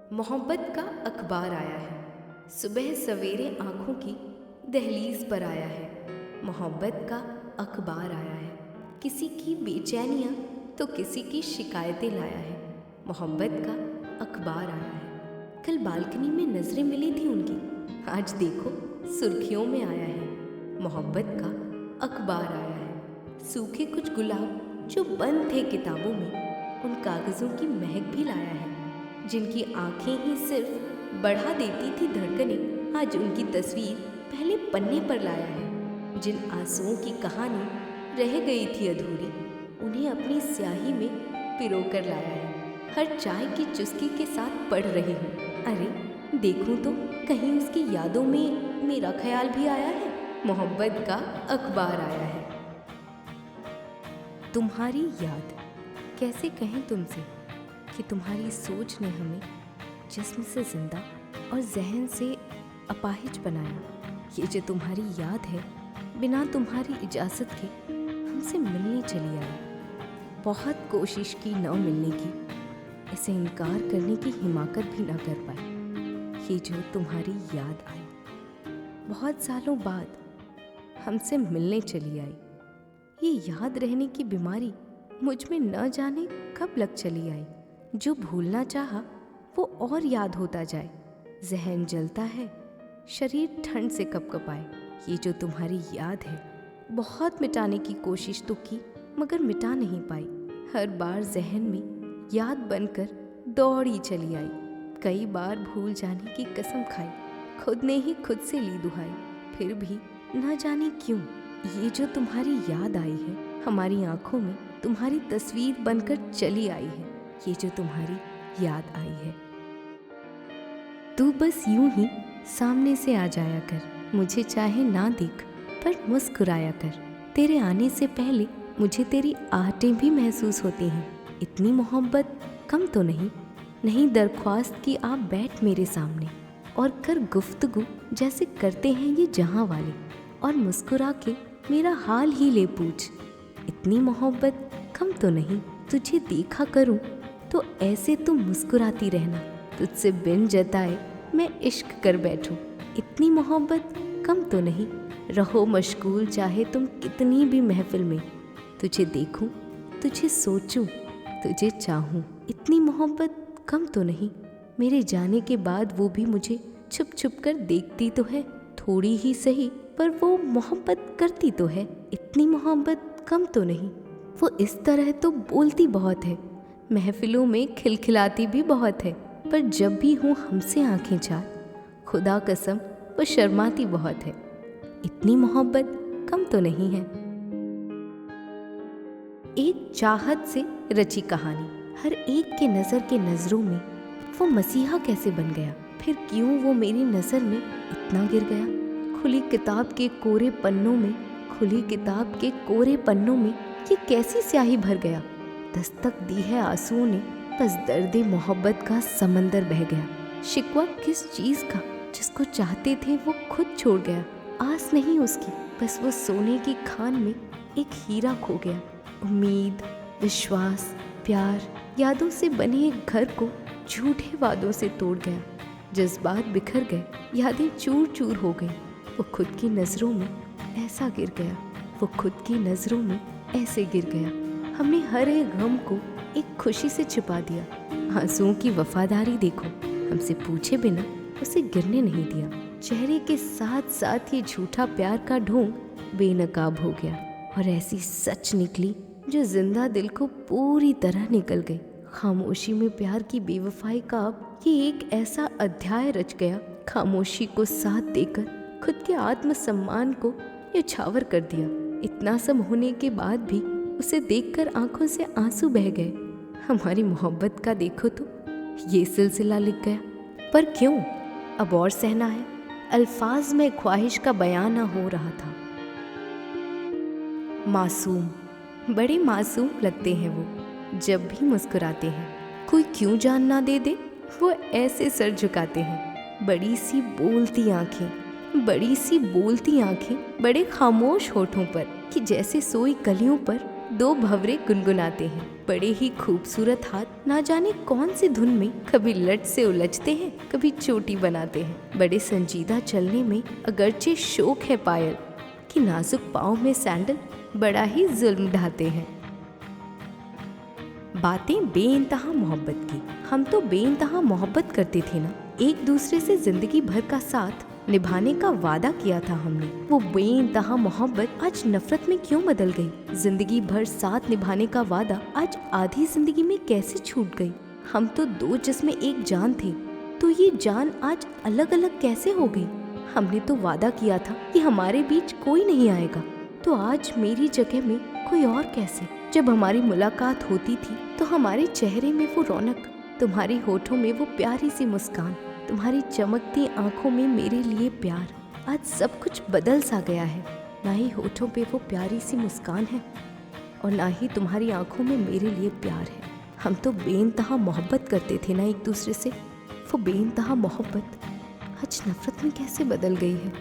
मोहब्बत का अखबार आया है, सुबह सवेरे आंखों की दहलीज पर आया है। मोहब्बत का अखबार आया है, किसी की बेचैनियाँ तो किसी की शिकायतें लाया है। मोहब्बत का अखबार आया है। कल बालकनी में नजरें मिली थी उनकी, आज देखो सुर्खियों में आया है। मोहब्बत का अखबार आया है। सूखे कुछ गुलाब जो बंद थे किताबों में, उन कागज़ों की महक भी लाया है। जिनकी आंखें ही सिर्फ बढ़ा देती थी धड़कनें, आज उनकी तस्वीर पहले पन्ने पर लाया है। जिन आंसुओं की कहानी रह गई थी अधूरी, उन्हें अपनी स्याही में पिरो कर लाया है। हर चाय की चुस्की के साथ पढ़ रही हूँ, अरे देखूं तो कहीं उसकी यादों में मेरा ख्याल भी आया है। मोहब्बत का अखबार आया है। तुम्हारी याद, कैसे कहें तुमसे कि तुम्हारी सोच ने हमें जिस्म से जिंदा और जहन से अपाहिज बनाया। ये जो तुम्हारी याद है, बिना तुम्हारी इजाज़त के हमसे मिलने चली आई। बहुत कोशिश की न मिलने की, इसे इनकार करने की हिमाकत भी न कर पाई। ये जो तुम्हारी याद आई, बहुत सालों बाद हमसे मिलने चली आई। ये याद रहने की बीमारी मुझ में न जाने कब लग चली आई। जो भूलना चाहा वो और याद होता जाए। जहन जलता है, शरीर ठंड से कपकपाए। ये जो तुम्हारी याद है, बहुत मिटाने की कोशिश तो की मगर मिटा नहीं पाई। हर बार जहन में याद बनकर दौड़ी चली आई। कई बार भूल जाने की कसम खाई, खुद ने ही खुद से ली दुहाई। फिर भी न जाने क्यों ये जो तुम्हारी याद आई है, हमारी आंखों में तुम्हारी तस्वीर बनकर चली आई है। ये जो तुम्हारी याद आई है। तू बस यूं ही सामने से आ जाया कर, मुझे चाहे ना देख पर मुस्कुराया कर। तेरे आने से पहले मुझे तेरी आहटें भी महसूस होती हैं। इतनी मोहब्बत कम तो नहीं दरख्वास्त की आप बैठ मेरे सामने और कर गुफ्तगू जैसे करते हैं ये जहां वाले, और मुस्कुरा के मेरा हाल ही ले पूछ। इतनी मोहब्बत कम तो नहीं, तुझे देखा करूं तो ऐसे तुम मुस्कुराती रहना, तुझसे बिन जताए मैं इश्क कर बैठूं। इतनी मोहब्बत कम तो नहीं, रहो मशगूल चाहे तुम कितनी भी महफिल में। तुझे देखूं, तुझे सोचूं, तुझे चाहूं। इतनी मोहब्बत कम तो नहीं, मेरे जाने के बाद वो भी मुझे छुप छुप कर देखती तो है। थोड़ी ही सही पर वो मोहब्बत करती तो है। इतनी मोहब्बत कम तो नहीं, वो इस तरह तो बोलती बहुत है, महफिलों में खिलखिलाती भी बहुत है, पर जब भी हूँ हमसे आंखें चार, खुदा कसम वो शर्माती बहुत है। इतनी मोहब्बत कम तो नहीं है। एक चाहत से रची कहानी, हर एक के नज़र के नज़रों में वो मसीहा कैसे बन गया, फिर क्यों वो मेरी नज़र में इतना गिर गया। खुली किताब के कोरे पन्नों में, खुली किताब के कोरे पन्नों में ये कैसी स्याही भर गया। दस्तक दी है आंसुओं ने, बस दर्दे मोहब्बत का समंदर बह गया। शिकवा किस चीज़ का, जिसको चाहते थे वो खुद छोड़ गया। आस नहीं उसकी, बस वो सोने की खान में एक हीरा खो गया। उम्मीद, विश्वास, प्यार, यादों से बने एक घर को झूठे वादों से तोड़ गया। जज्बात बिखर गए, यादें चूर चूर हो गई। वो खुद की नज़रों में ऐसा गिर गया, वो खुद की नज़रों में ऐसे गिर गया। हमने हर एक गम को एक खुशी से छिपा दिया। आंसुओं की वफादारी देखो, हमसे पूछे बिना उसे गिरने नहीं दिया। चेहरे के साथ साथ ये झूठा प्यार का ढोंग बेनकाब हो गया, और ऐसी सच निकली जो जिंदा दिल को पूरी तरह निकल गई। खामोशी में प्यार की बेवफाई का अब ये एक ऐसा अध्याय रच गया, खामोशी को साथ देकर खुद के आत्मसम्मान को न्यौछावर कर दिया। इतना सब होने के बाद भी उसे देखकर आंखों से आंसू बह गए। हमारी मोहब्बत का देखो तो ये सिलसिला लिख गया। पर क्यों, अब और सहना है। अल्फाज में ख्वाहिश का बयान ना हो रहा था। मासूम, बड़े मासूम लगते हैं वो जब भी मुस्कुराते हैं। कोई क्यों जान ना दे दे, वो ऐसे सर झुकाते हैं। बड़ी सी बोलती आंखें, बड़ी सी बोलती आंखें, बड़े खामोश होठों पर कि जैसे सोई कलियों पर दो भंवरे गुनगुनाते हैं। बड़े ही खूबसूरत हाथ ना जाने कौन सी धुन में कभी लट से उलझते हैं, कभी चोटी बनाते हैं। बड़े संजीदा चलने में अगरचे शौक है पायल, कि नाजुक पाँव में सैंडल बड़ा ही जुल्म ढाते हैं। बातें बेइंतहा मोहब्बत की। हम तो बेइंतहा मोहब्बत करते थे ना, एक दूसरे से जिंदगी भर का साथ निभाने का वादा किया था हमने। वो बेइंतहा मोहब्बत आज नफरत में क्यों बदल गई? जिंदगी भर साथ निभाने का वादा आज आधी जिंदगी में कैसे छूट गई? हम तो दो जिस्में एक जान थे, तो ये जान आज अलग अलग कैसे हो गई? हमने तो वादा किया था कि हमारे बीच कोई नहीं आएगा, तो आज मेरी जगह में कोई और कैसे? जब हमारी मुलाकात होती थी तो हमारे चेहरे में वो रौनक, तुम्हारी होठों में वो प्यारी सी मुस्कान, तुम्हारी चमकती आंखों में मेरे लिए प्यार। आज सब कुछ बदल सा गया है, ना ही होठों पे वो प्यारी सी मुस्कान है और ना ही तुम्हारी आंखों में मेरे लिए प्यार है। हम तो बेइंतहा मोहब्बत करते थे ना एक दूसरे से, वो बेइंतहा मोहब्बत आज नफरत में कैसे बदल गई है?